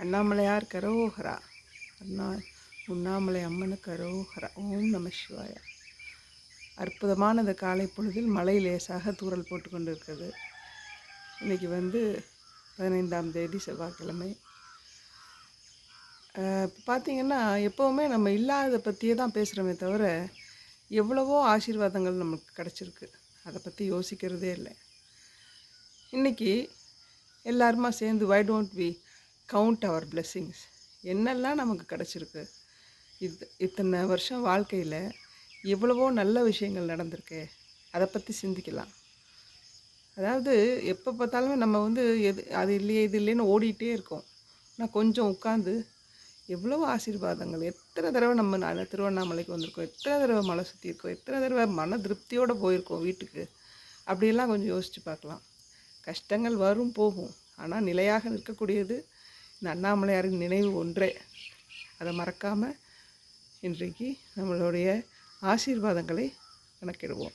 அண்ணாமலையார் கரோஹரா. உண்ணாமலை அம்மனுக்கு கரோஹரா. ஓம் நம சிவாய. அற்புதமான இந்த காலை பொழுதில் மழை லேசாக தூறல் போட்டு கொண்டு இருக்கிறது. இன்றைக்கி 15ஆம் தேதி செவ்வாய்க்கிழமை. பார்த்திங்கன்னா எப்போவுமே நம்ம இல்லாததை பற்றியே தான் பேசுகிறோமே தவிர எவ்வளவோ ஆசீர்வாதங்கள் நமக்கு கிடச்சிருக்கு. அதை பற்றி யோசிக்கிறதே இல்லை. இன்றைக்கி எல்லாருமா சேர்ந்து why don't we count our blessings. என்னெல்லாம் நமக்கு கிடச்சிருக்கு. இத்தனை வருஷம் வாழ்க்கையில் எவ்வளவோ நல்ல விஷயங்கள் நடந்திருக்கு. அதை பற்றி சிந்திக்கலாம். அதாவது எப்போ பார்த்தாலுமே நம்ம அது இல்லையே இது இல்லைன்னு ஓடிட்டே இருக்கோம். ஆனால் கொஞ்சம் உட்காந்து எவ்வளவோ ஆசீர்வாதங்கள், எத்தனை தடவை நம்ம திருவண்ணாமலைக்கு வந்திருக்கோம், எத்தனை தடவை மலை சுற்றியிருக்கோம், எத்தனை தடவை மன திருப்தியோடு போயிருக்கோம் வீட்டுக்கு. அப்படியெல்லாம் கொஞ்சம் யோசித்து பார்க்கலாம். கஷ்டங்கள் வரும் போகும், ஆனால் நிலையாக நிற்கக்கூடியது இந்த அண்ணாமலையாரின் நினைவு ஒன்றே. அதை மறக்காமல் இன்றைக்கு நம்மளுடைய ஆசீர்வாதங்களை கணக்கிடுவோம்.